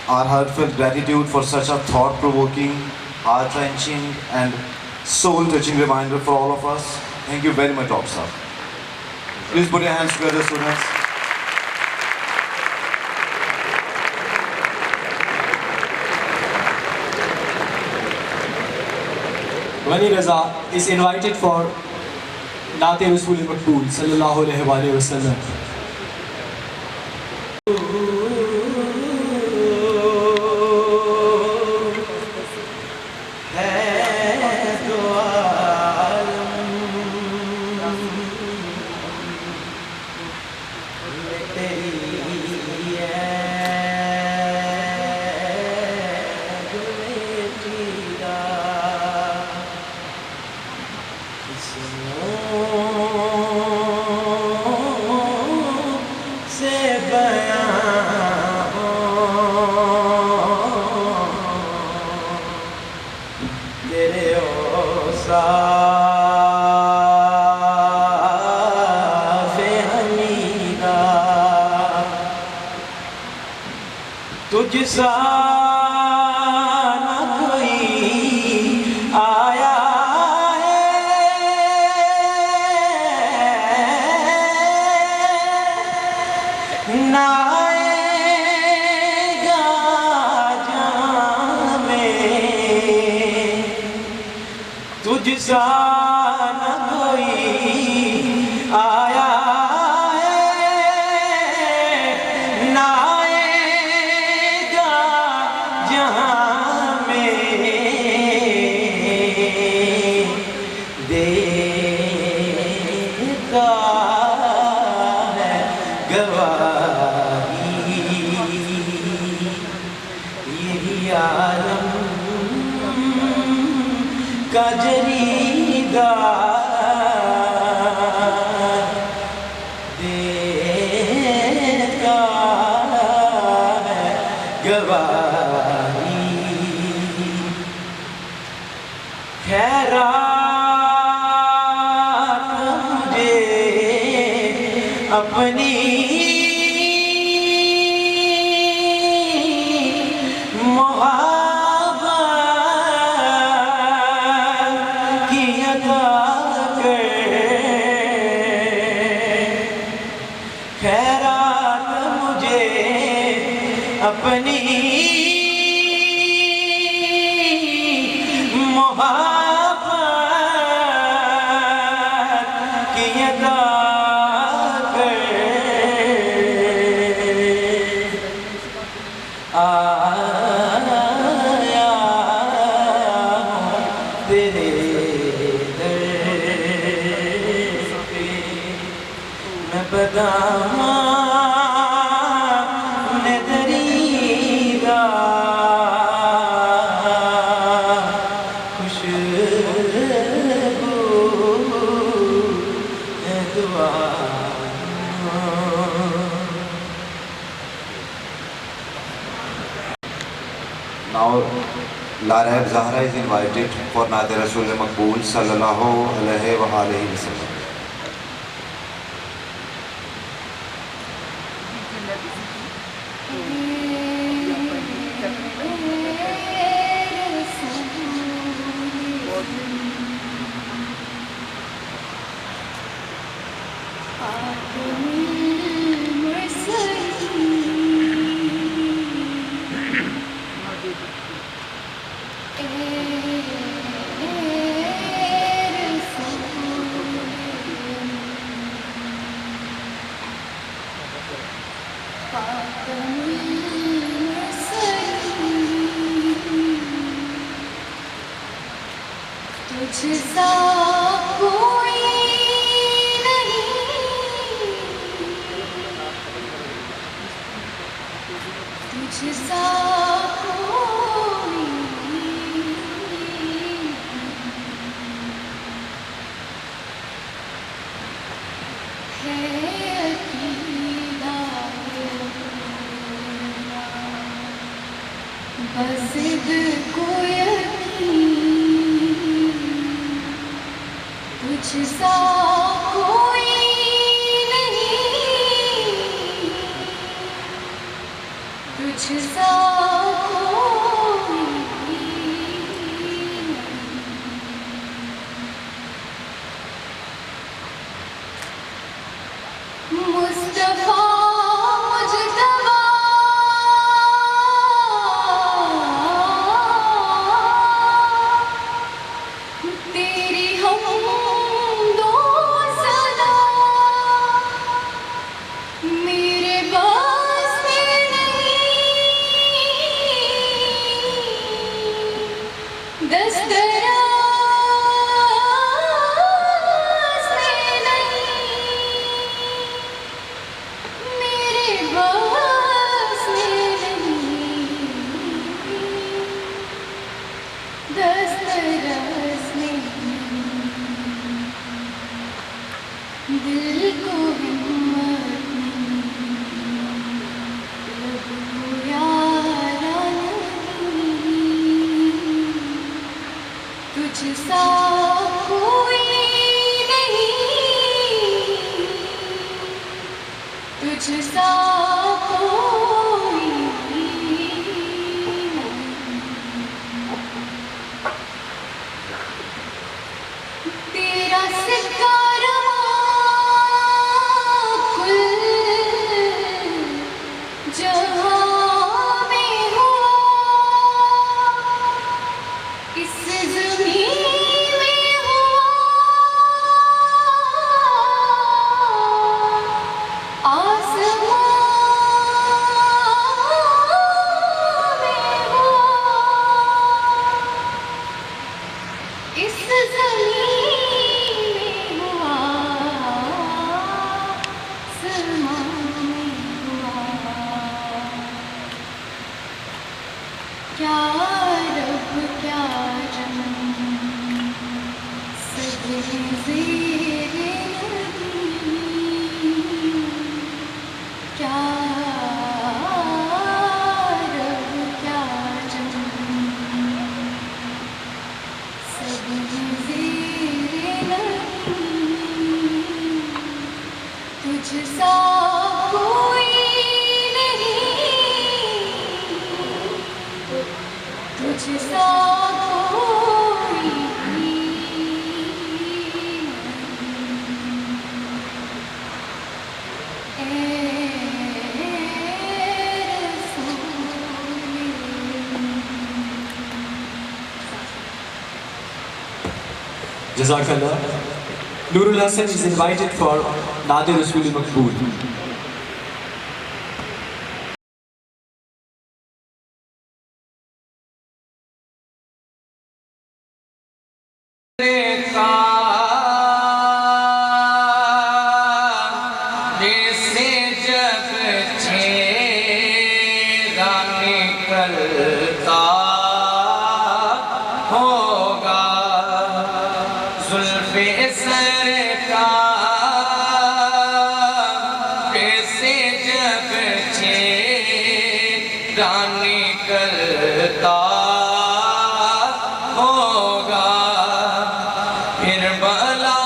our heartfelt gratitude for such a thought-provoking, heart-wrenching and soul-touching reminder for all of us. Thank you very much, Officer. Please put your hands together, students. Wali Raza is invited for Naate Rasool Maqbool sallallahu alaihi wasallam. तुझसा न कोई आया है ना आएगा जामे तुझसा न कोई आया का जरीदा देता है गवाही खैरात मुझे अपनी खैरात मुझे अपनी मोहब्बत की अदा कर आया तेरे बदामा ने दरीदा खुशबू है दुआ Now, Larab Zahra is invited for Naate Rasool Maqbool sallallahu alaihi wasallam. तुझसा कोई नहीं तुझसा कोई है अकीदा बस को तुझसा कोई नहीं तुझसा दिल को हिम्मत नहीं, लब को यारा नहीं, तुझसा कोई नहीं, तुझसा कोई नहीं। तेरा सिक्का कुल जहां में हुआ, इस ज़मीन में हुआ, आसमां में हुआ, इस ज़मीन में हुआ, आसमां में हुआ। क्या रब क्या रंग, सब है ज़ेरे नबी। क्या रब क्या रंग, सब है ज़ेरे नबी। तुझसा कोई नहीं, तुझसा कोई नहीं। ए रसूल। Jazakallah. Nurul Hassan is invited for Naate Rasool Maqbool. जैसे जब चेहरा निकलता होगा, जुल्फ़े सरकार जैसे जब चेहरा निकलता होगा, फिर भला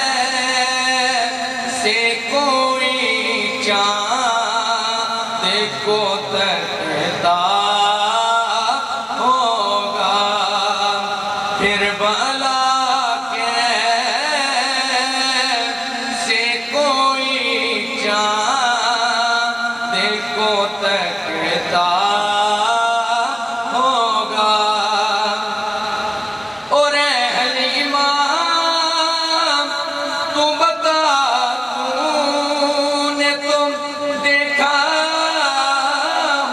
कैसे कोई चाँद को तकता होगा, फिर भला कैसे कोई चाँद को तकता होगा। और अहले ईमान तू बता, तूने तो देखा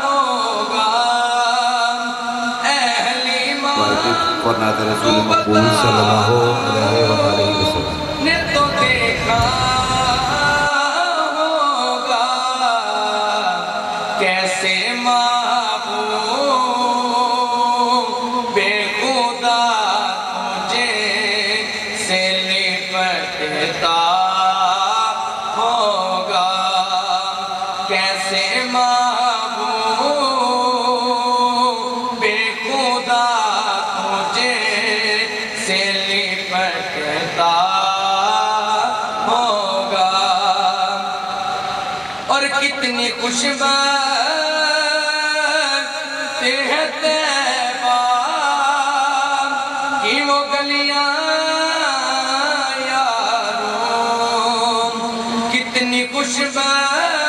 होगा। अहले ईमान for Naate Rasool Maqbool sallallahu alaihi wasallam. ने तो देखा होगा, कैसे महबूब बेखुदा तुझे से लिपटता होगा, कैसे महबूब बेखुदा तुझे से लिपटता होगा। और कितनी खुशबात है तैबा की वो गलियां यारों, कितनी खुशबात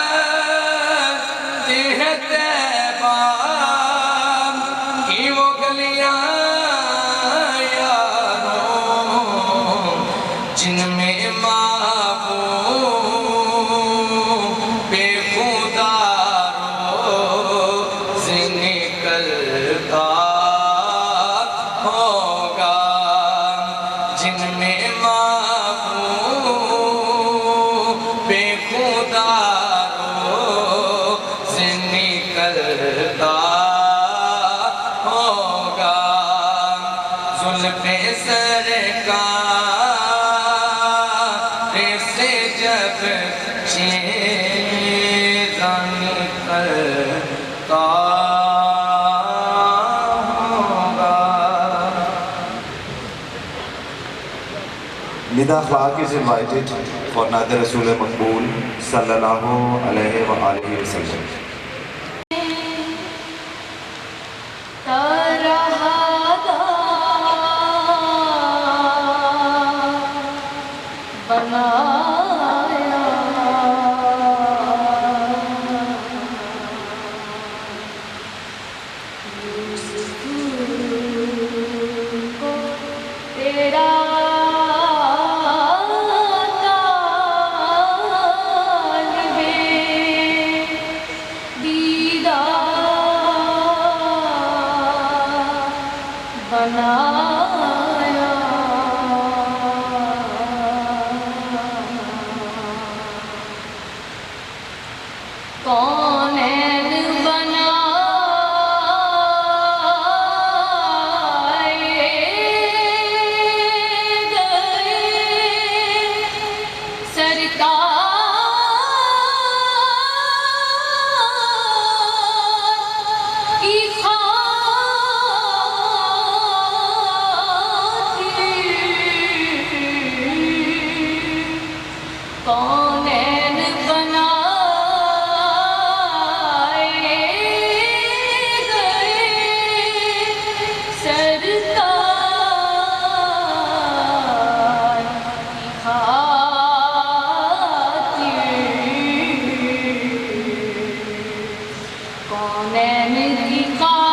है तैबा की वो गलियां यारों, जिनमें महबूब बेखुदा रोज़ निकलता होगा, जिनमें महबूब बेखुदा रोज़ निकलता होगा। जुल्फ़े सरकार तुझका होगा। Nida Akhlaq is invited for Naate Rasool Maqbool sallallahu alaihi wa alihi wasallam. तरहदा बनाया यूसुफ को तेरा तालिबे दीदार बनाया। कौनैन बनाए गए सरकार की खातिर। कौनैन बनाए गए सरकार की खातिर। कौनैन की खातिर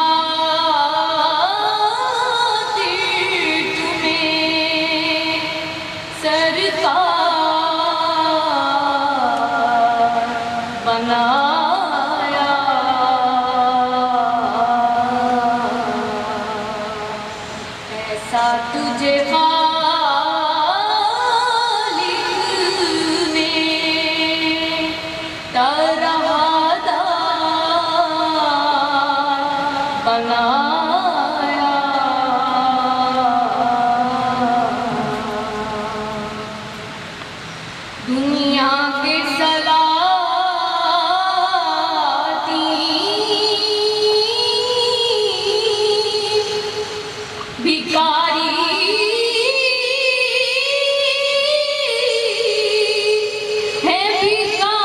तुम्हें सरकार बनाया। ऐसा तुझे खालिक ने तरहदार बनाया। दुनिया के सलाती भिखारी है भिखारी।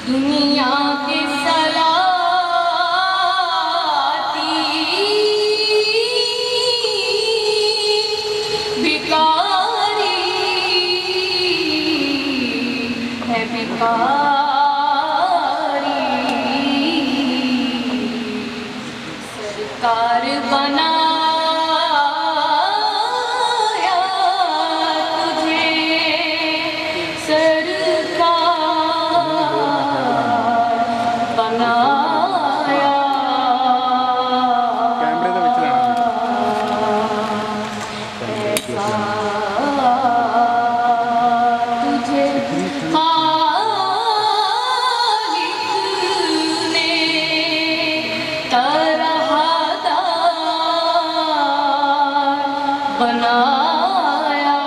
दुनिया के सलाती भिखारी है भिखारी। सरकार बनाया तुझे सरकार बनाया। ऐसा तुझे खालिक ने तरहदार बनाया।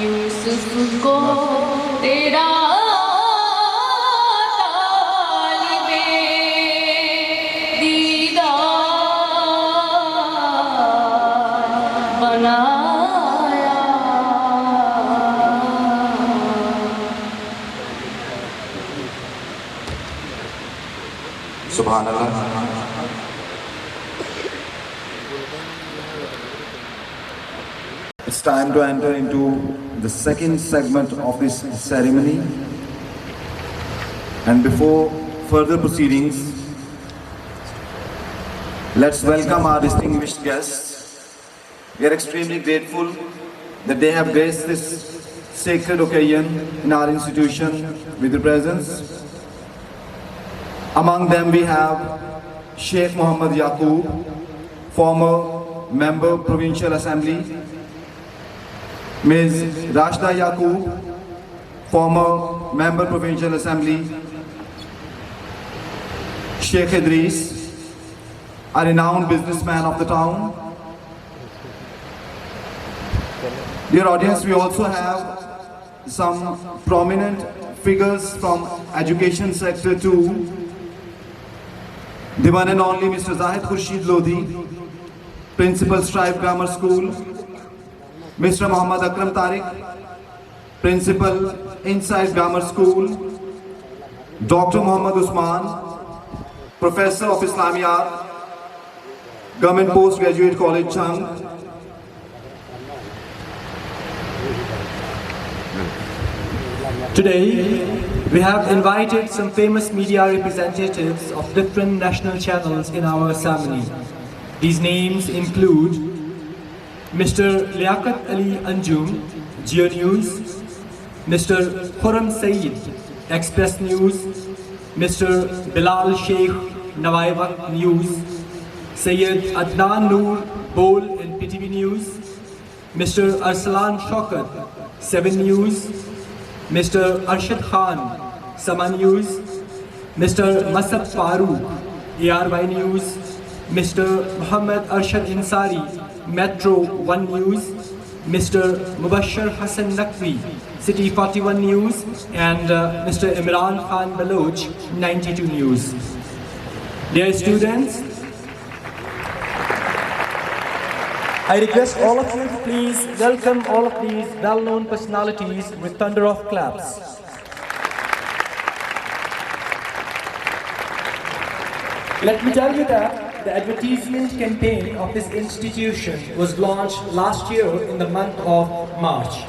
यूसुफ को तेरा तालिबे दीदार बनाया। Subhanallah. It's time to enter into the second segment of this ceremony. And before further proceedings, let's welcome our distinguished guests. We are extremely grateful that they have graced this sacred occasion in our institution with their presence. Among them we have Sheikh Muhammad Yaqub, former Member Provincial Assembly, Ms. Rashda Yaqub, former Member Provincial Assembly, Sheikh Idris, a renowned businessman of the town, Dear audience, we also have some prominent figures from education sector too. The one and only Mr. Zahid Khurshid Lodi, Principal Strive Grammar School. Mr. Muhammad Akram Tariq, Principal Inside Grammar School. Dr. Muhammad Usman, Professor of Islamiyat, Government Postgraduate College, Chang. Today, we have invited some famous media representatives of different national channels in our ceremony. These names include Mr. Liaquat Ali Anjum, Geo News, Mr. Khurram Saeed, Express News, Mr. Bilal Sheikh, Nawai Waqt News, Sayyid Adnan Noor, Bol and PTV News, Mr. Arsalan Shaukat, 7 News, Mr. Arshad Khan, Sama News, Mr. Masad Farooq, ARY News, Mr. Muhammad Arshad Insari, Metro 1 News, Mr. Mubashir Hassan Naqvi, City 41 News, and Mr. Imran Khan Baloch, 92 News. Dear students, I request all of you to please welcome all of these well-known personalities with thunder of claps. Let me tell you that the advertisement campaign of this institution was launched last year in the month of March.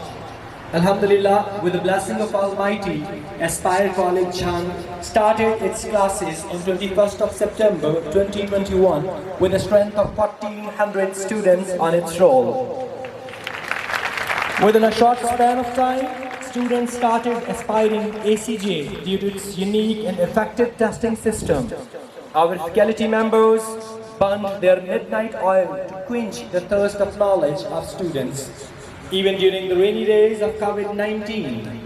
Alhamdulillah, with the blessing of Almighty, Aspire College Chang started its classes on 21st of September 2021 with a strength of 1,400 students on its roll. Within a short span of time, students started aspiring ACJ due to its unique and effective testing system. Our faculty members burned their midnight oil to quench the thirst of knowledge of students, even during the rainy days of COVID-19.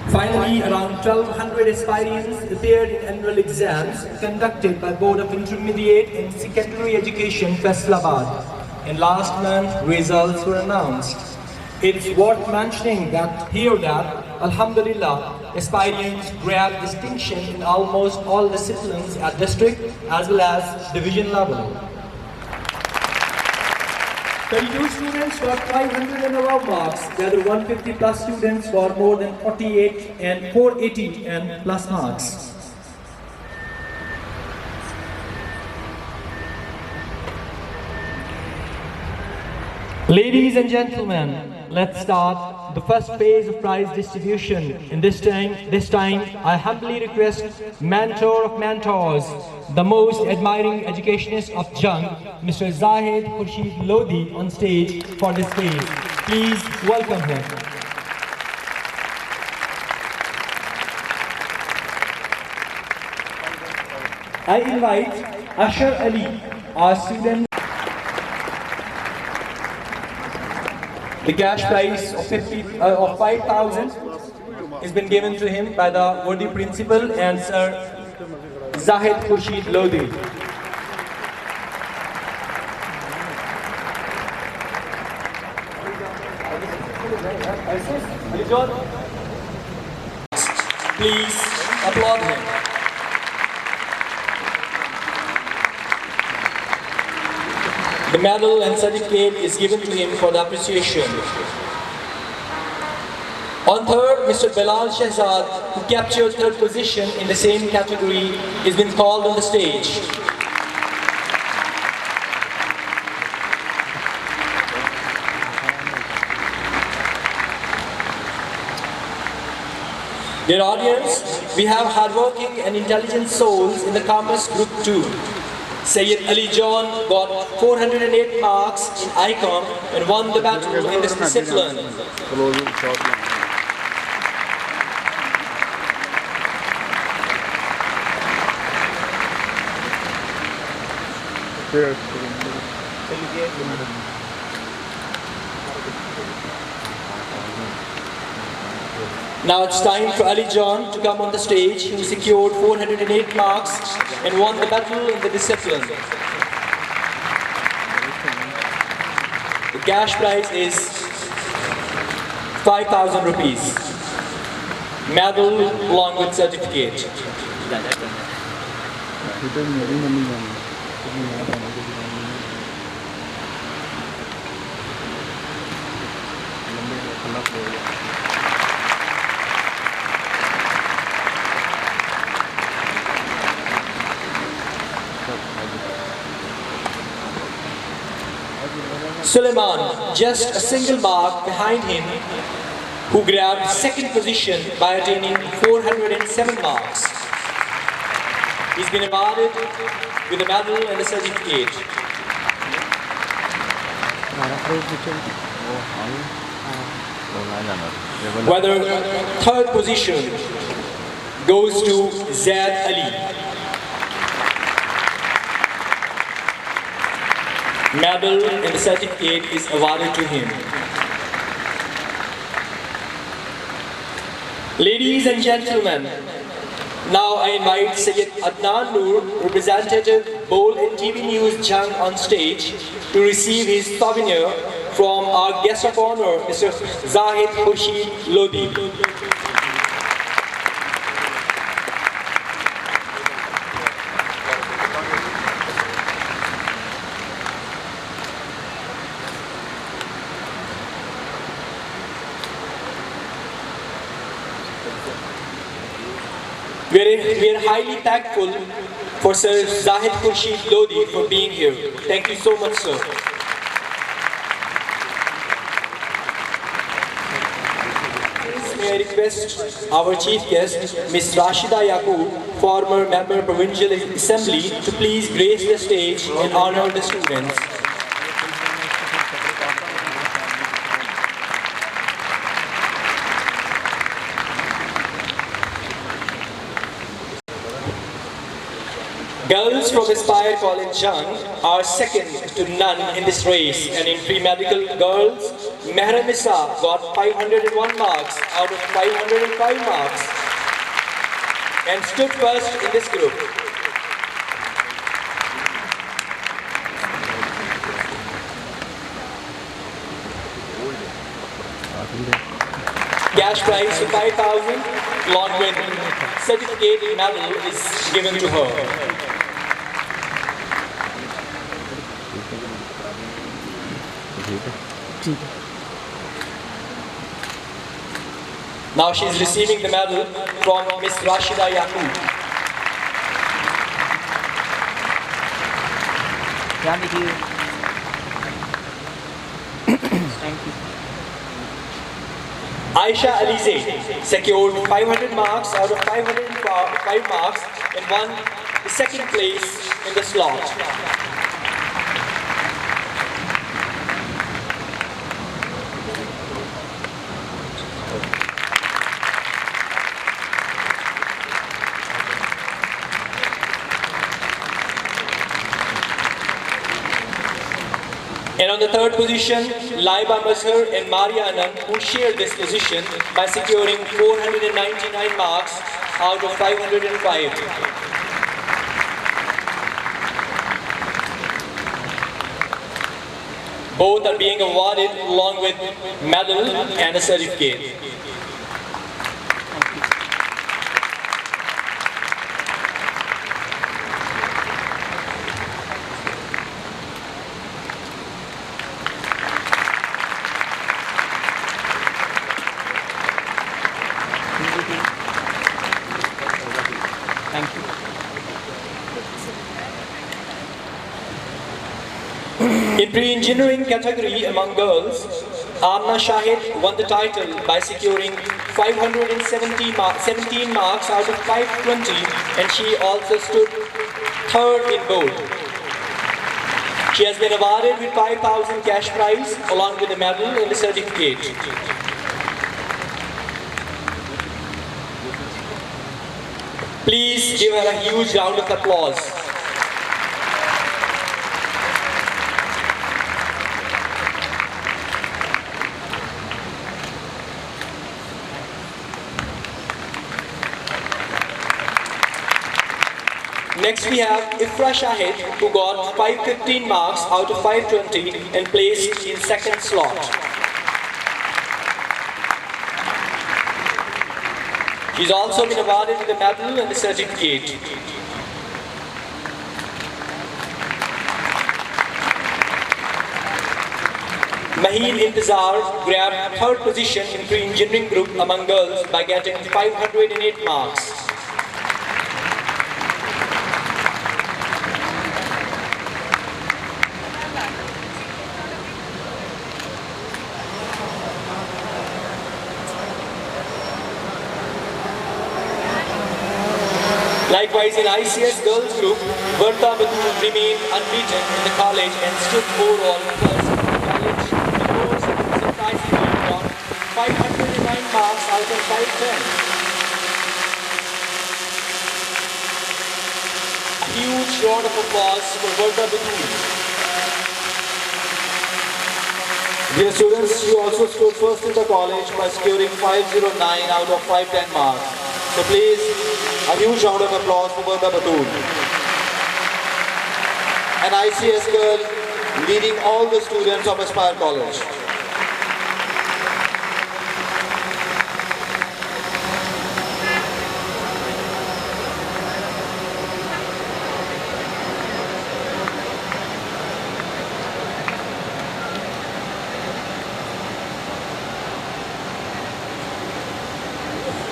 Finally, around 1,200 aspirants appeared in annual exams conducted by Board of Intermediate and Secondary Education, Faisalabad. And last month, results were announced. It's worth mentioning that Alhamdulillah, aspirants grabbed distinction in almost all disciplines at district as well as division level. 32 students got 500 and above marks, the other 150 plus students got more than 48 and 480 and plus marks. Ladies and gentlemen, let's start the first phase of prize distribution. And this time, I humbly request mentor of mentors, the most admiring educationist of Jung, Mr. Zahid Khurshid Lodi, on stage for this phase. Please welcome him. I invite Ashar Ali, our student. The cash prize of 5,000 has been given to him by the worthy principal and Sir Zahid Khurshid Lodi. Please applaud him. The medal and certificate is given to him for the appreciation. On third, Mr. Bilal Shehzad, who captured third position in the same category, has been called on the stage. Dear audience, we have hardworking and intelligent souls in the Commerce Group 2. Sayyid Ali John got 408 marks in ICOM and won the battle in this discipline. Now it's time for Ali John to come on the stage, who secured 408 marks and won the battle in the discipline. Thank you. The cash prize is 5,000 rupees. Medal along with certificate. Suleiman, just a single mark behind him, who grabbed second position by attaining 407 marks. He's been awarded with a medal and a certificate. Whether third position goes to Zaid Ali. Medal and the certificate is awarded to him. Ladies and gentlemen, now I invite Syed Adnan Noor, representative Bowl and TV News Jung on stage to receive his souvenir from our guest of honor, Mr. Zahid Khurshid Lodi. We are highly thankful for Sir Zahid Khurshid Lodi for being here. Thank you so much, sir. May I request our chief guest, Ms. Rashida Yaqub, former member Provincial Assembly, to please grace the stage and honor the students. Girls from Aspire College Jung are second to none in this race, and in pre-medical girls, Mehra Nisa got 501 marks out of 505 marks and stood first in this group. Cash prize of 5,000 along with certificate and medal is given to her. Now she is receiving the medal from Ms. Rashida Yaqub. Thank you. Thank you. Aisha Alize secured 500 marks out of 505 marks and won the second place in the slot. And on the third position, Laiba Mazhar and Maria Anand, who shared this position by securing 499 marks out of 505. Both are being awarded along with medal and a certificate. Thank you. In pre-engineering category among girls, Amna Shahid won the title by securing 517 marks out of 520, and she also stood third in both. She has been awarded with 5,000 cash prize along with a medal and a certificate. Please give her a huge round of applause. Next we have Ifra Shahid, who got 515 marks out of 520 and placed in second slot. She's also been awarded with a medal and a certificate. Maheen Intizar grabbed third position in pre-engineering group among girls by getting 508 marks. Likewise, in ICS girls group, Varta Batul remained unbeaten in the college and stood overall first in the college. The course surprisingly got 509 marks out of 510. A huge round of applause for Varta Batul. Dear students, you also stood first in the college by securing 509 out of 510 marks. So please, a huge round of applause for Varta Batul. An ICS girl leading all the students of Aspire College.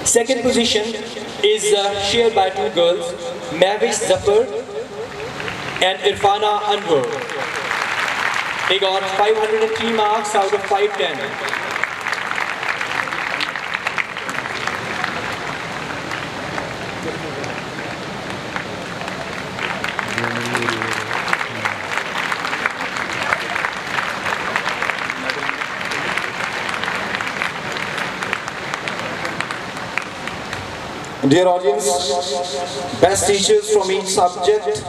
Second position is shared by two girls, Mavis Zafar and Irfana Anwar. They got 503 marks out of 510. Dear audience, best teachers from each subject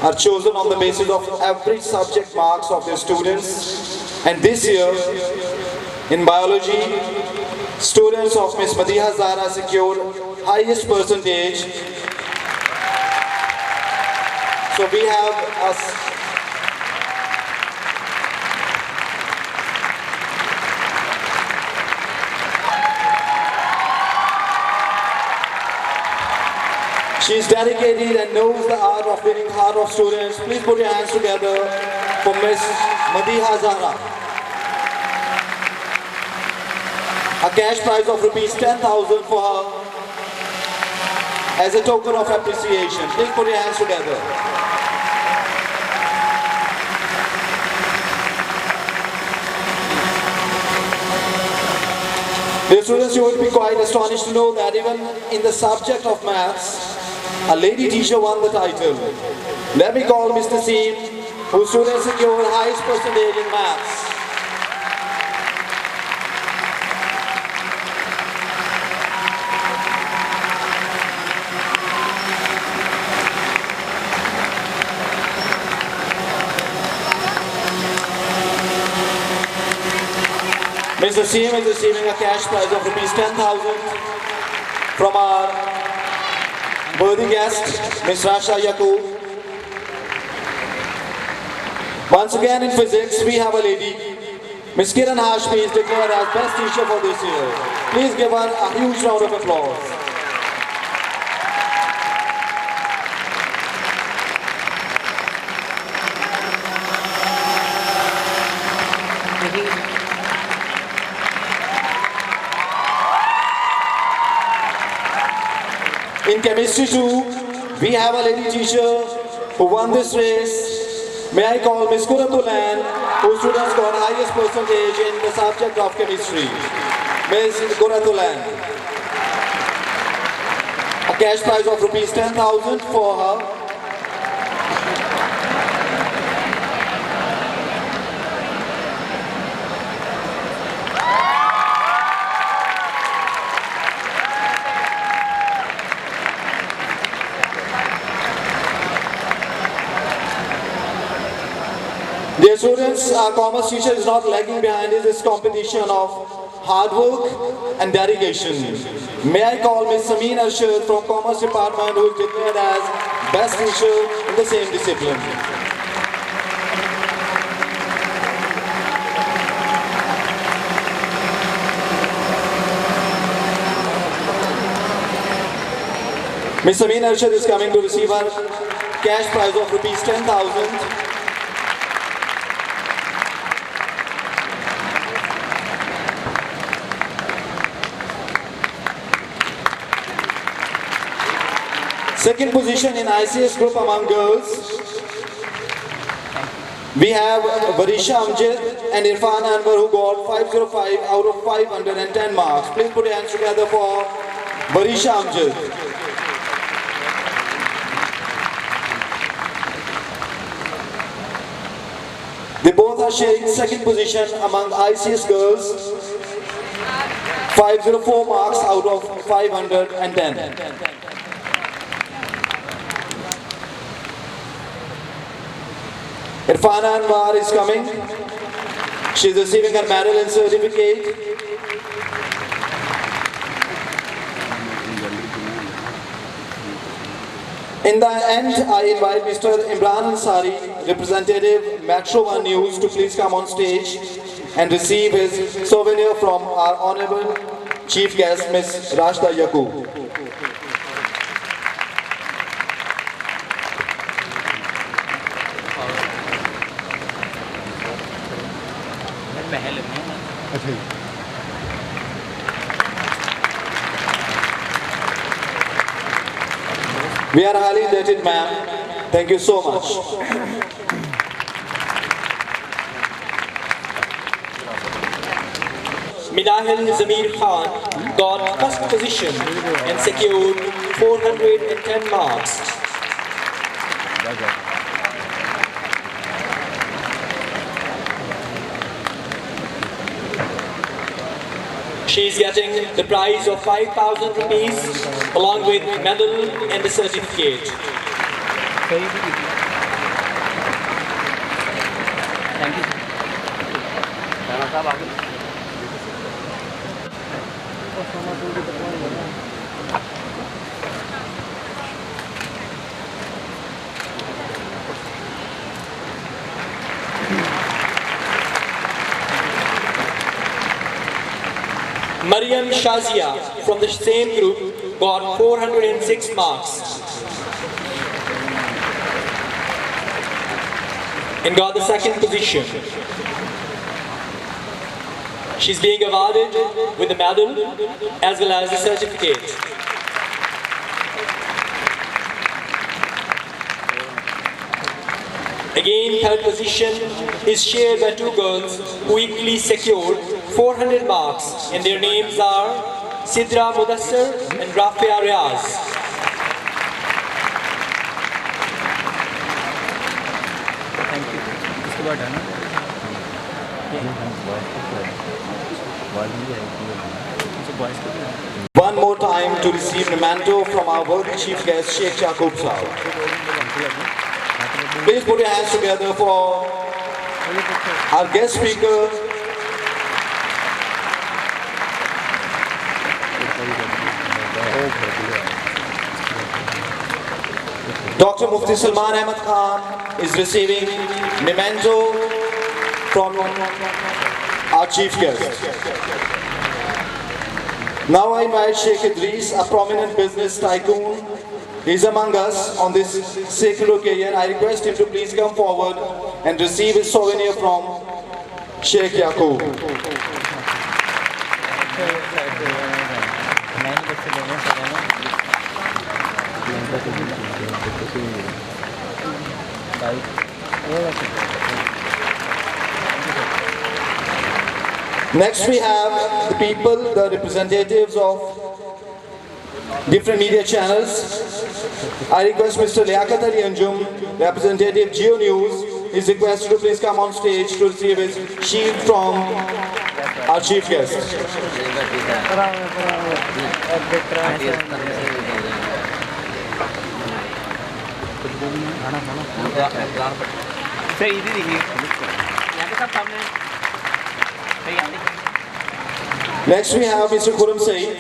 are chosen on the basis of average subject marks of their students. And this year, in biology, students of Ms. Madiha Zahra secured highest percentage. So we have a She is dedicated and knows the art of winning the heart of students. Please put your hands together for Ms. Madiha Zahra. A cash prize of rupees 10,000 for her as a token of appreciation. Please put your hands together. Dear students, you would be quite astonished to know that even in the subject of maths, a lady teacher won the title. Let me call Mr. Seem, whose students secured highest percentage in maths. Mr. Seem is receiving a cash prize of rupees 10,000 from our worthy guest, Ms. Rasha Yaqub. Once again in physics, we have a lady, Ms. Kiran Hashmi is declared as best teacher for this year. Please give her a huge round of applause. In chemistry too, we have a lady teacher who won this race. May I call Ms. Kuratulan, whose students got highest percentage in the subject of chemistry. Ms. Kuratulan. A cash prize of rupees 10,000 for her. Dear students, our commerce teacher is not lagging behind in this competition of hard work and dedication. May I call Ms. Samin Arshad from Commerce Department, who is declared as Best teacher in the same discipline. Ms. Amin Arshad is coming to receive her cash prize of rupees 10,000. Second position in ICS group among girls, we have Varisha Amjad and Irfan Anwar who got 505 out of 510 marks. Please put your hands together for Varisha Amjad. They both are sharing second position among ICS girls, 504 marks out of 510. Irfan Anwar is coming. She is receiving her medal and certificate. In the end, I invite Mr. Imran Ansari, representative Metro One News, to please come on stage and receive his souvenir from our honorable chief guest, Ms. Rashda Yaqub. We are highly indebted, ma'am. Thank you so much. Midahil Zamir Khan got first position and secured 410 marks. She is getting the prize of 5,000 rupees along with medal and the certificate. Thank you. Rana साहब आगे. Maryam Shazia from the same group got 406 marks and got the second position. She's being awarded with the medal as well as the certificate. Again, third position is shared by two girls who equally secured 400 marks, and their names are Sidra Mudassir and Rafia Riaz. Thank you. इसके बाद है ना? One more time to receive memento from our worthy chief guest, Sheikh Yaqub Sahib. Please put your hands together for our guest speaker, Dr. Mufti Salman Ahmed Khan is receiving memento from our chief guest. Now I invite Sheikh Idris, a prominent business tycoon. He is among us on this sacred occasion. I request him to please come forward and receive his souvenir from Sheikh Yaqub. Next we have the people, the representatives of different media channels. I request Mr. Liaquat Ali Anjum, representative Geo News, is requested to please come on stage to receive his shield from our chief guest. Sir इधर देखिए यहाँ के सब सामने सही आते हैं. Next we have Mr. Khurram Saeed.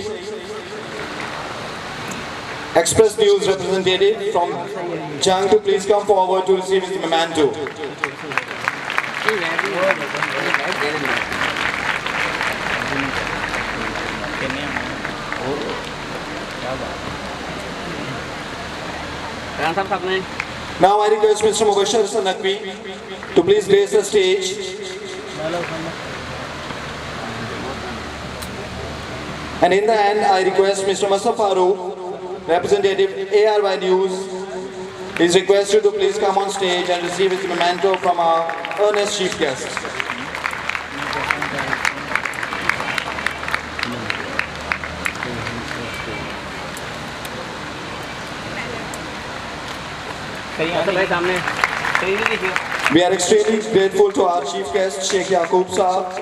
Express News representative from Jang to please come forward to receive his memento. Now I request Mr. Mubashir Sanakvi to please grace the stage. And in the end, I request Mr. Mustafa Farooq, representative ARY News, is requested to please come on stage and receive his memento from our earnest chief guest. We are extremely grateful to our chief guest, Sheikh Yaqub Saab.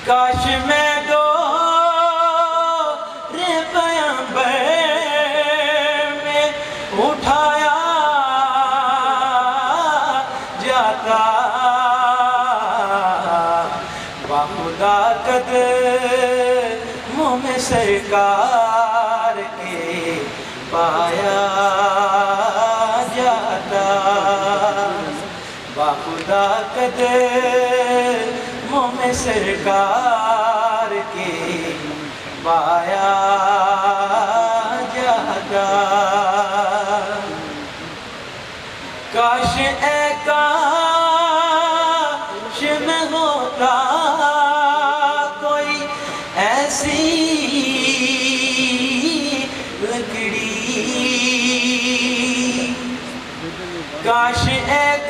काश मैं दो रे पैगंबर में उठाया जाता बाखुदा कदमों में सरकार के पाया जाता बाखुदा कदमों में सरकार के पाया जाता काश ए काश में होता कोई ऐसी लकड़ी काश ए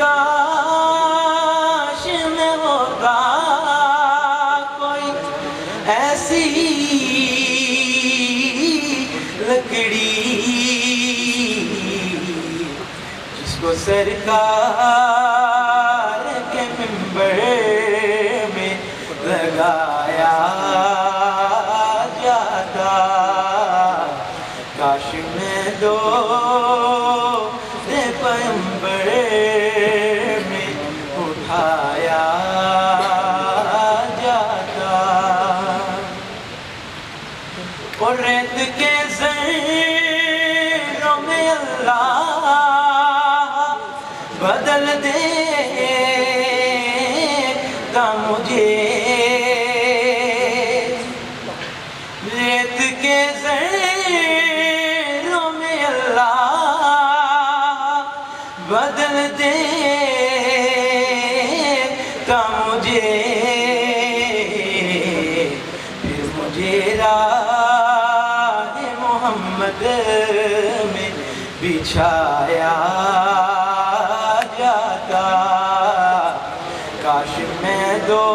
काश में होता कोई ऐसी लकड़ी जिसको सरकार के मिंबर में लगाया जाता काश में दो पैगंबर में उठाया जाता और रेत के ज़र्रों में अल्लाह बदल देता मुझे रेत के ज़र्रों में अल्लाह बदल देता मुझे फिर मुझे राह मोहम्मद में बिछाया जाता काश मैं दो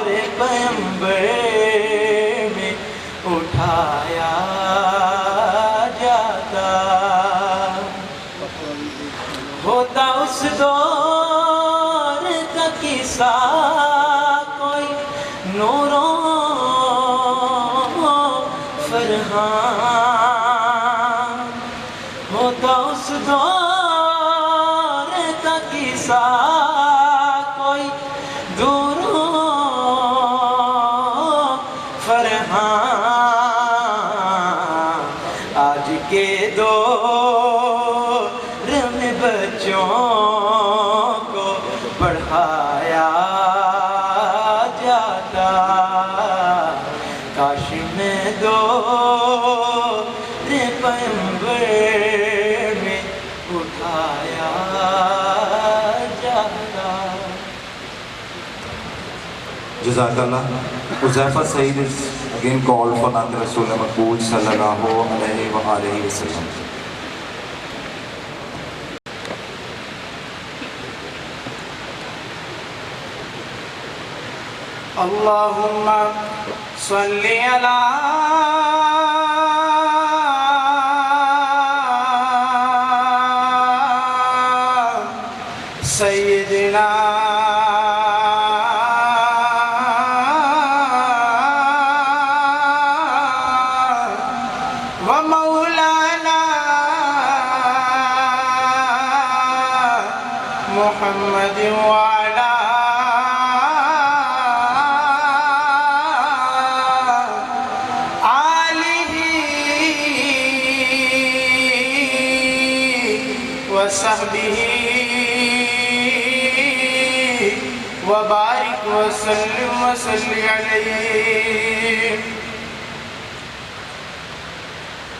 रे पैगंबर में उठाया जाता होता उस दौर का किस्सा कोई नूरों फरहान होता उस दौर का किस्सा कोई दूरों फरहान आज के दौर में बच्चों को पढ़ाया जाता काश में दो रे पैगंबर में उठाया जाता Jazakallah. Uzaifa Saeed is again called for Nand Rasul Maqbool sallallahu alayhi wa alihi wa sallam. Allahumma salli ala Sayyidina व मौलाना मुहम्मद वाला व सहबिही व बारिक व सल्लिम व सल्ली अलैहि।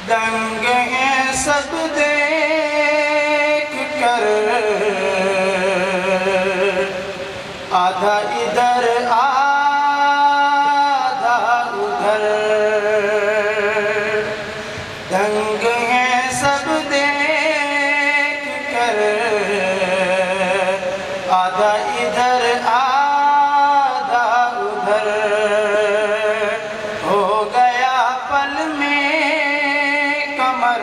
दंग हैं सब देख कर, आधा इधर आधा उधर। दंग हैं सब देख कर, आधा इधर आधा उधर। हो गया पल में कमर,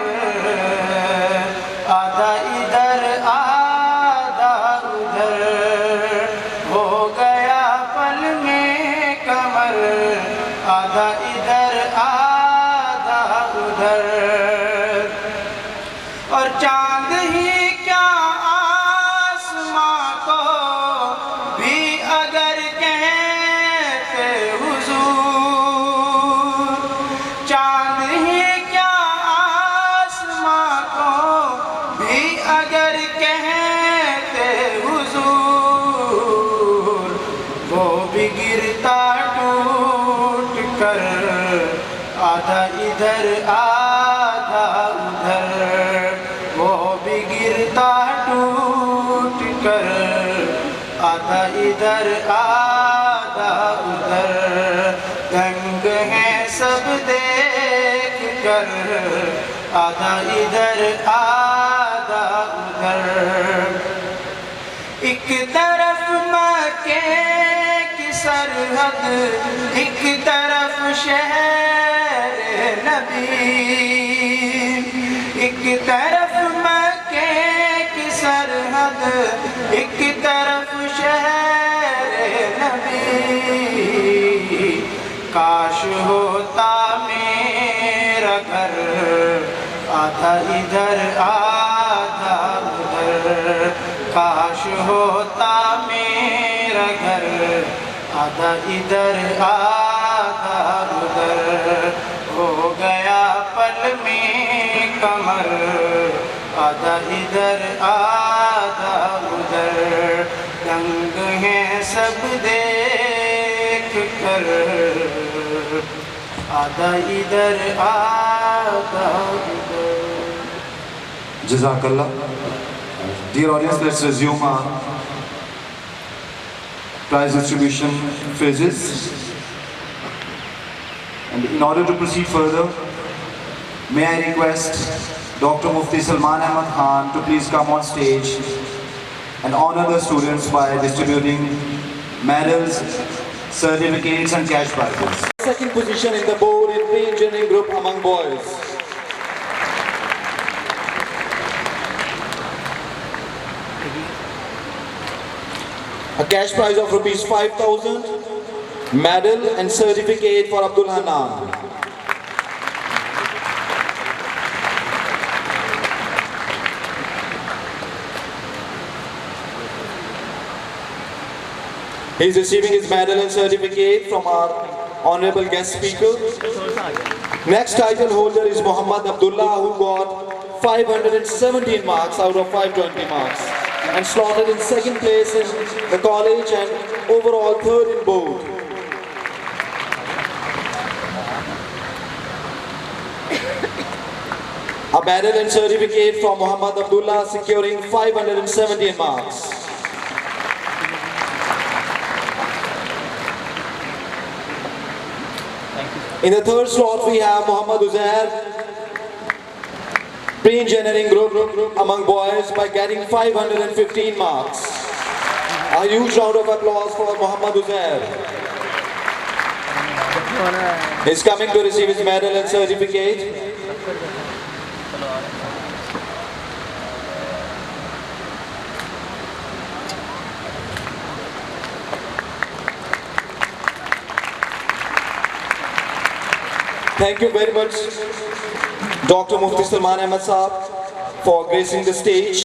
आधा इधर आधा उधर। हो गया पल में कमर, आधा इधर आधा उधर। और चांद ही क्या आसमां को भी अगर कहते हुजूर, चांद ही क्या आसमां को भी अगर कहते हुजूर, वो भी गिरता टूट कर, आधा इधर आधा उधर। वो भी गिरता टूट कर, आधा इधर आधा उधर। दंग हैं सब देख कर, आधा इधर आधा उधर। एक तरफ मक्के की सरहद, एक तरफ शहर नबी। एक तरफ मक्के की सरहद, एक तरफ शहर नबी। काश होता मेरा घर, आधा इधर आधा उधर। काश होता मेरा घर, आधा इधर आधा उधर। हो गया पल में कमर, आधा इधर आधा उधर। दंग हैं सब देख कर, आधा इधर आधा उधर। Jazakallah. Dear audience, let's resume our prize distribution phases. And in order to proceed further, may I request Dr. Mufti Salman Ahmad Khan to please come on stage and honor the students by distributing medals, certificates and cash prizes. Second position in the board in pre-engineering group among boys. A cash prize of rupees 5,000, medal and certificate for Abdul Hanan. He is receiving his medal and certificate from our honorable guest speaker. Next title holder is Muhammad Abdullah, who got 517 marks out of 520 marks and slotted in second place in the college and overall third in board. A medal and certificate from Muhammad Abdullah securing 517 marks. In the third slot we have Muhammad Uzair, pre-engineering group among boys by getting 515 marks. A huge round of applause for Muhammad Uzair. He is coming to receive his medal and certificate. Thank you very much. Dr. Mufti Salman Ahmed Saab for gracing the stage.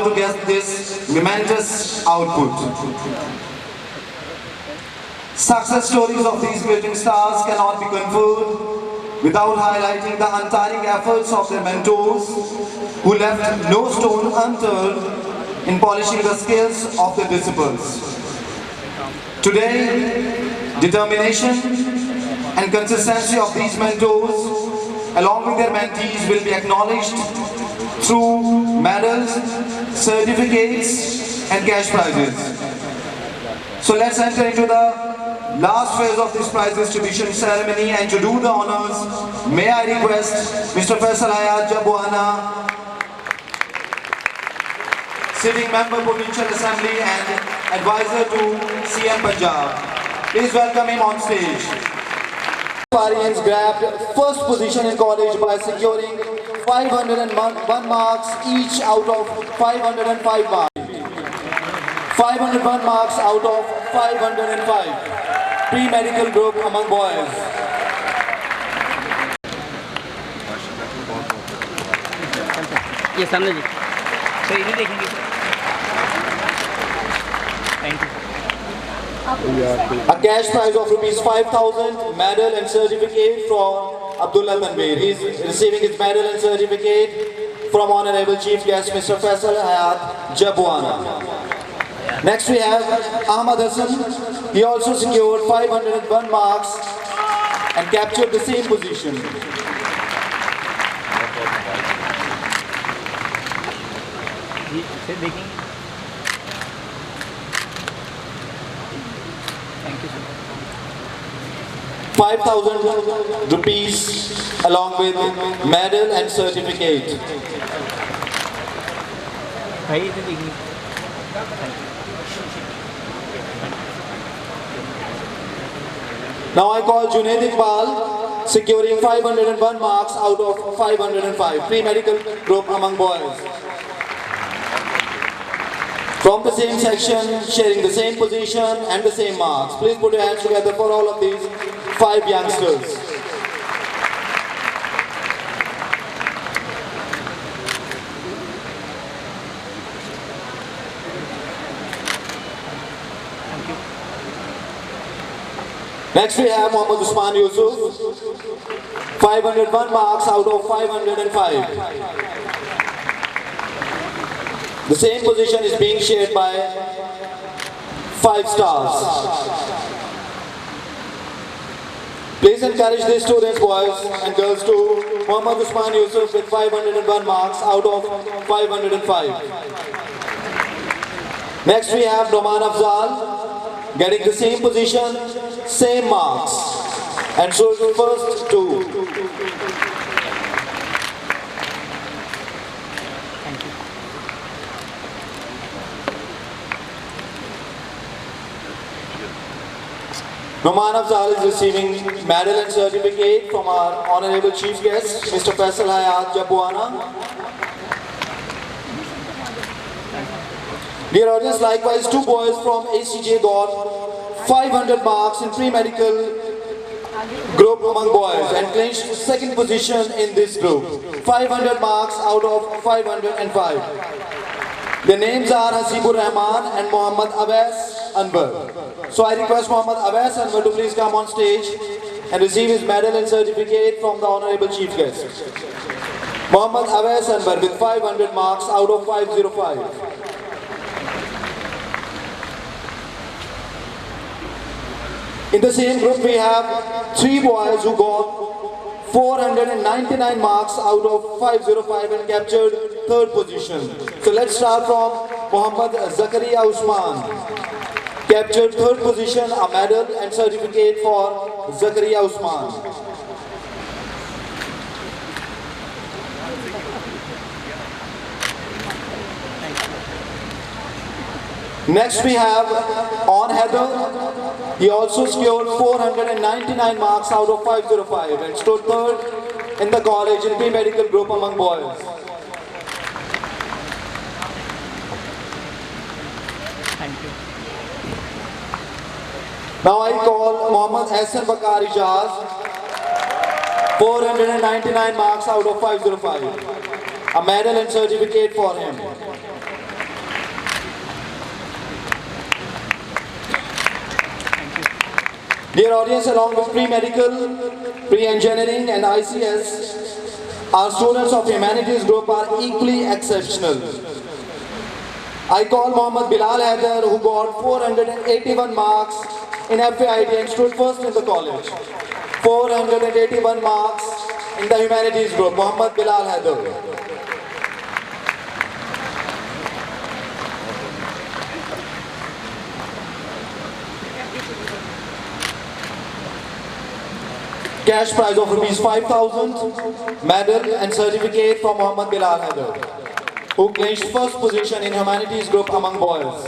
To get this momentous output. Success stories of these building stars cannot be conferred without highlighting the untiring efforts of their mentors who left no stone unturned in polishing the skills of their disciples. Today, determination and consistency of these mentors along with their mentees will be acknowledged through medals, certificates and cash prizes. So let's enter into the last phase of this prize distribution ceremony, and to do the honors, may I request Mr. Faisal Hayat Jabwana, sitting member Provincial Assembly and advisor to CM Punjab. Please welcome him on stage. Parians grabbed first position in college by securing 501 marks each out of 505 marks. 501 marks out of 505. Pre-medical group among boys. ये सामने जी तो इधर देखेंगे thank you A cash prize of rupees 5,000, medal and certificate from Abdullah Tanveer. He is receiving his medal and certificate from Honorable Chief Guest Mr. Faisal Hayat Jabwana. Next we have Ahmad Hassan. He also secured 501 marks and captured the same position. जी फिर देखेंगे thank you 5,000 rupees along with medal and certificate. भाई इधर देखेंगे Now I call Junaid Iqbal, securing 501 marks out of 505. Pre-medical group among boys. From the same section, sharing the same position and the same marks. Please put your hands together for all of these 5 youngsters. Next we have Mohammad Usman Yusuf, 501 marks out of 505. The same position is being shared by 5 stars. Please encourage these students, boys and girls, to Mohammad Usman Yusuf with 501 marks out of 505. Next we have Noman Afzal, getting the same position, same marks, and so is first 2. Noman Afzal is receiving medal and certificate from our Honorable Chief Guest, Mr. Faisal Hayat Jabwana. Dear audience, likewise 2 boys from ACJ got 500 marks in pre-medical group among boys and clinched 2nd position in this group. 500 marks out of 505. Their names are Hasibur Rahman and Muhammad Awais Anwar. So I request Muhammad Awais Anwar to please come on stage and receive his medal and certificate from the Honorable Chief Guest. Muhammad Awais Anwar with 500 marks out of 505. In the same group, we have 3 boys who got 499 marks out of 505 and captured 3rd position. So let's start from Muhammad Zakaria Usman. Captured 3rd position, a medal and certificate for Zakaria Usman. Next we have On Heather. He also scored 499 marks out of 505 and stood 3rd in the college in pre-medical group among boys. Now I call Mohammad Hassan Bakari Jaz. 499 marks out of 505. A medal and certificate for him. Dear audience, along with pre-medical, pre-engineering and ICS, our students of humanities group are equally exceptional. I call Mohammad Bilal Haider, who got 481 marks in FAIT and stood 1st in the college. 481 marks in the humanities group, Mohammad Bilal Haider. Cash prize of rupees 5,000, medal and certificate from Muhammad Bilal Haider, who clinched 1st position in humanities group among boys.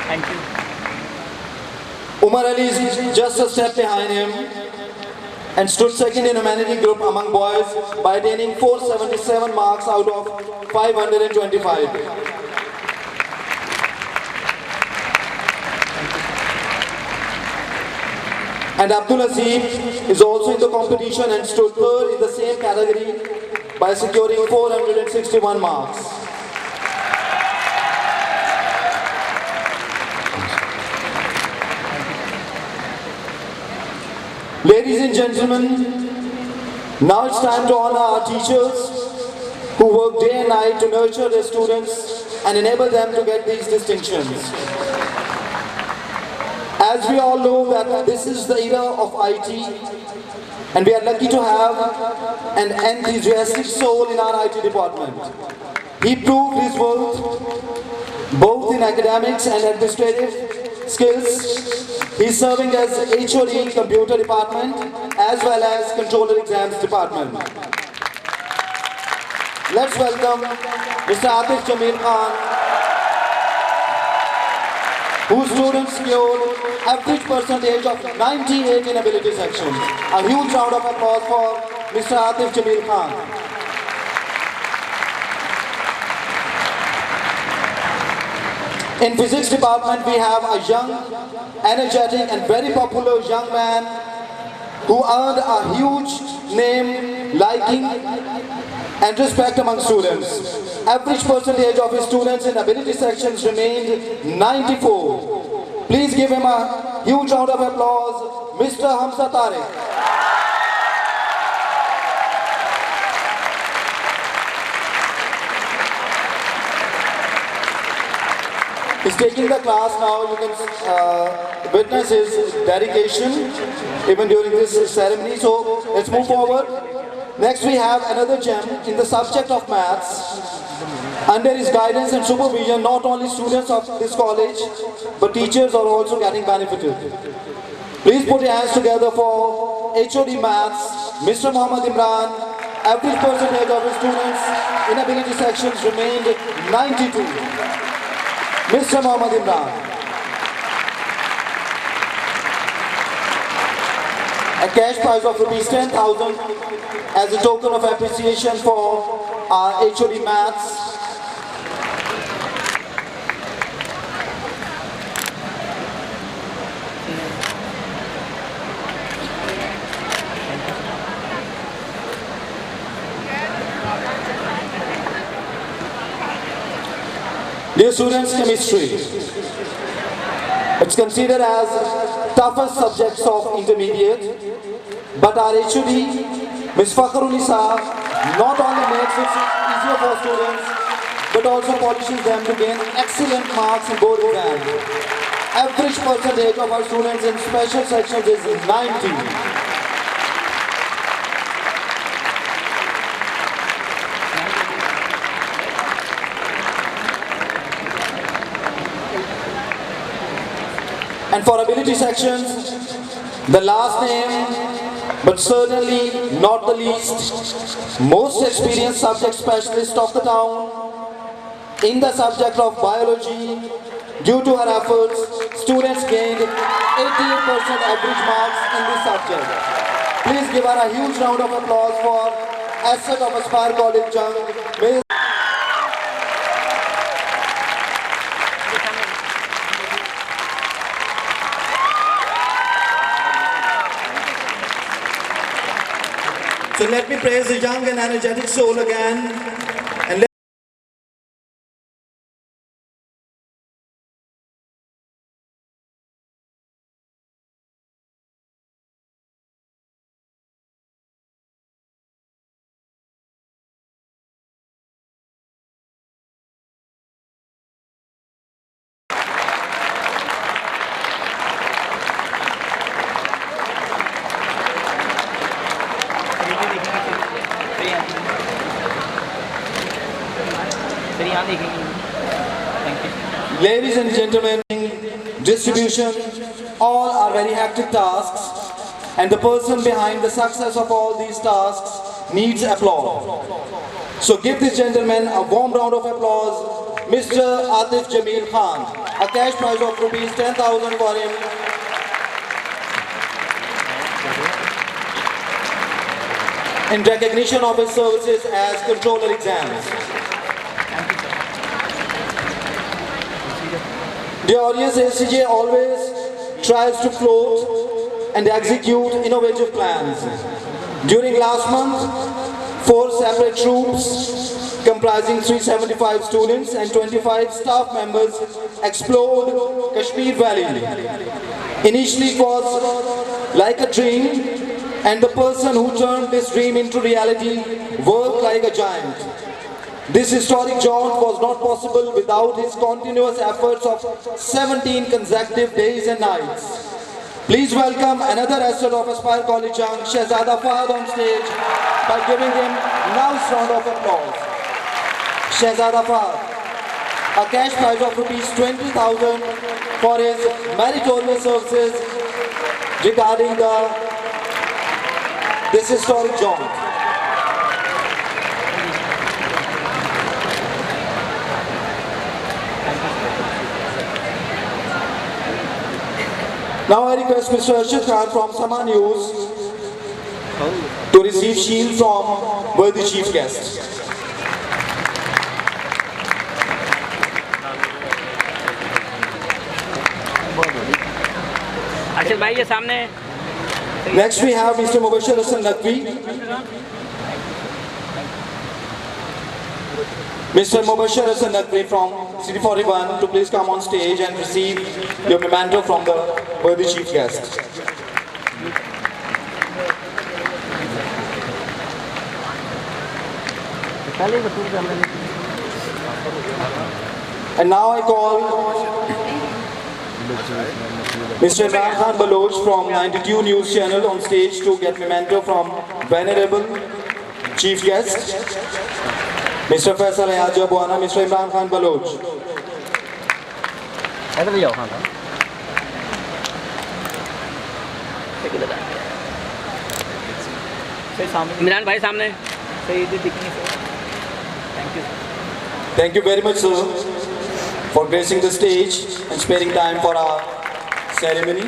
Thank you. Umar Ali is just a step behind him and stood 2nd in humanities group among boys by attaining 477 marks out of 525. And Abdul Azeem is also in the competition and stood 3rd in the same category by securing 461 marks. Ladies and gentlemen, now it's time to honor our teachers who work day and night to nurture their students and enable them to get these distinctions. As we all know that this is the era of IT, and we are lucky to have an enthusiastic soul in our IT department. He proved his worth both in academics and administrative skills. He's serving as HOD Computer Department as well as Controller Exams Department. Let's welcome Mr. Atif Jamil Khan, whose students scored average percentage of 98 in ability section. A huge round of applause for Mr. Atif Jamil Khan. In physics department, we have a young, energetic and very popular young man who earned a huge name, liking and respect among students. Average percentage of his students in ability sections remained 94. Please give him a huge round of applause, Mr. Hamza Tariq. He's taking the class now. You can witness his dedication even during this ceremony. So let's move forward. Next we have another gem in the subject of maths. Under his guidance and supervision, not only students of this college, but teachers are also getting benefited. Please put your hands together for HOD Maths, Mr. Muhammad Imran. Average percentage of his students in ability sections remained 92. Mr. Muhammad Imran. A cash prize of rupees 10,000 as a token of appreciation for our HOD Maths. Dear students, chemistry. It's considered as toughest subjects of intermediate, but our HOD, Ms. Fakhrul Nisa, not only makes it easier for students, but also polishes them to gain excellent marks in both exams. Average percentage of our students in special sections is 90. And for ability sections, the last name, but certainly not the least, most experienced subject specialist of the town in the subject of biology. Due to her efforts, students gained 88% average marks in this subject. Please give her a huge round of applause for asset of Aspire College Jung, Ms. So let me praise the young and energetic soul again. And ladies and gentlemen, distribution, all are very hectic tasks, and the person behind the success of all these tasks needs applause. So give this gentleman a warm round of applause, Mr. Atif Jamil Khan. A cash prize of rupees 10,000 for him. In recognition of his services as controller exams. The audience SCJ always tries to float and execute innovative plans. During last month, 4 separate troops comprising 375 students and 25 staff members explored Kashmir Valley. Initially it was like a dream, and the person who turned this dream into reality worked like a giant. This historic jaunt was not possible without his continuous efforts of 17 consecutive days and nights. Please welcome another asset of Aspire College Jung, Shehzada Fahad, on stage by giving him a nice round of applause. Shehzada Fahad, a cash prize of rupees 20,000 for his meritorious services regarding this historic jaunt. Now I request Mr. Arshad Khan from Sama News to receive shield from worthy chief guest. Arshad भाई ये सामने Next we have Mr. Mubashir Hassan Naqvi. Mr. Mubashir Hassan Naqvi from City 41 to please come on stage and receive your memento from the worthy chief guest. And now I call Mr. Imran Khan Baloch from 92 News Channel on stage to get memento from venerable chief guest, Mr. Faisal Haja Buana, Mr. Imran Khan Baloch. Imran भाई सामने Thank you very much, sir, for gracing the stage and sparing time for our ceremony.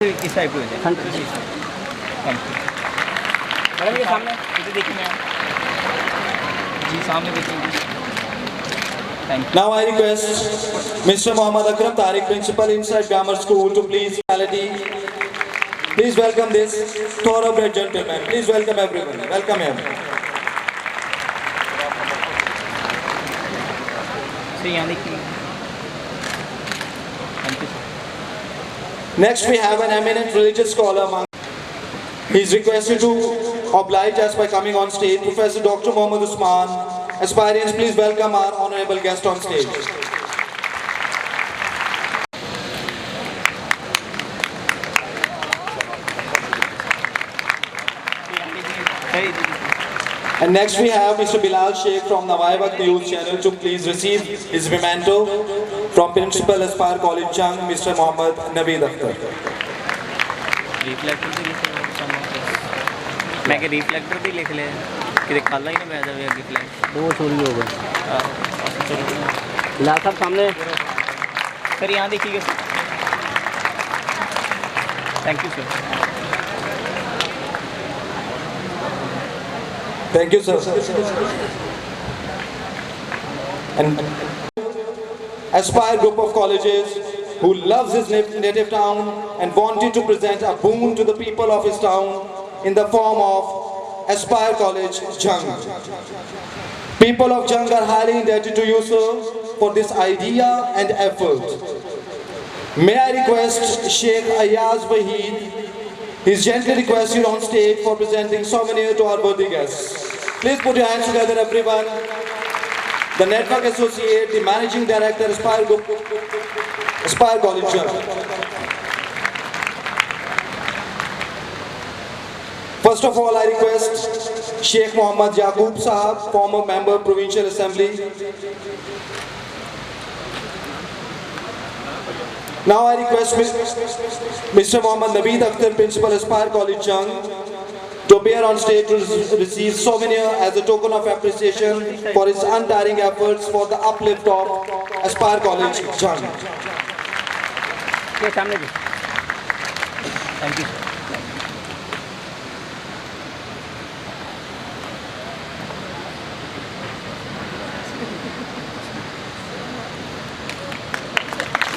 किस type के madam ये सामने इधर देखिए ma'am जी सामने देखिए thank Now I request Mr. Muhammad Akram Tariq, principal inside Grammar School, to please Please welcome this thoroughbred gentleman. Please welcome everyone. Welcome him. you यहाँ देखिए thank you Next we have an eminent religious scholar. He is requested to oblige us by coming on stage. Professor Dr. Mohammad Usman. Aspirants, please welcome our honorable guest on stage. And next we have Mr. Bilal Sheikh from Nawaiwak News Channel to please receive his memento from Principal Aspire College Chung, Mr. Mohammad Naveed Akhtar. Reflector भी लिख ले मैं कि reflector भी लिख ले कि खाला ही ना मैं जावे अगे फ्लैश दो चोरी हो गए बिलाल साहब सामने सर यहाँ देखिएगा sir thank you sir Thank you, sir. And Aspire group of colleges who loves his native town and wanted to present a boon to the people of his town in the form of Aspire College, Jung. People of Jung are highly indebted to you, sir, for this idea and effort. May I request Sheikh Ayaz Wahid, he's gently requested on stage for presenting souvenir to our worthy guests. Please put your hands together, everyone. The Network Associate, the Managing Director, Aspire Group, Aspire College. First of all, I request Sheikh Muhammad Yaqub Sahab, former member, Provincial Assembly. Now I request Mr. Mohammad Naveed Akhtar, Principal Aspire College, Jung, to appear on stage to receive souvenir as a token of appreciation for his untiring efforts for the uplift of Aspire College, Jung. ये सामने जी thank you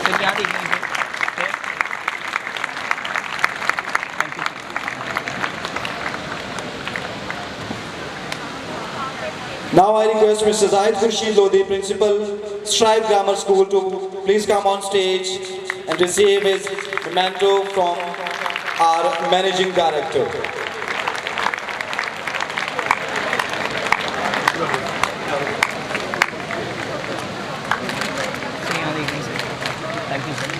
sir यहाँ देखिए thank you Now I request Mr. Zahid Khurshid Lodi, Principal, Strive Grammar School, to please come on stage and receive his memento from our Managing Director. Sir यहाँ देखिए sir thank you sir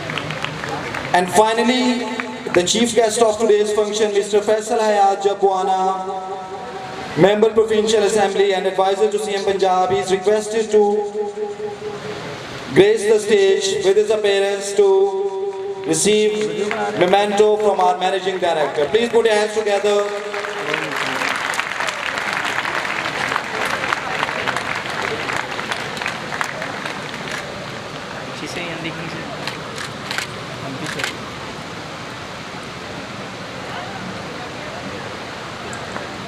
And finally, the chief guest of today's function, Mr. Faisal Hayat Jabwana, Member Provincial Assembly and Advisor to CM Punjab, is requested to grace the stage with his appearance to receive memento from our Managing Director. Please put your hands together. अच्छी से यहाँ देखिए sir thank you sir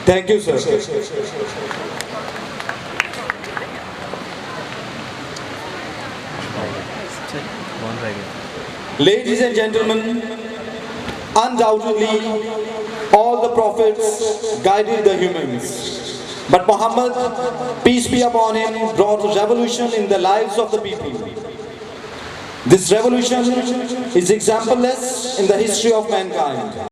Thank you, sir. Ladies and gentlemen, undoubtedly, all the prophets guided the humans. But Muhammad, peace be upon him, brought revolution in the lives of the people. This revolution is exempless in the history of mankind.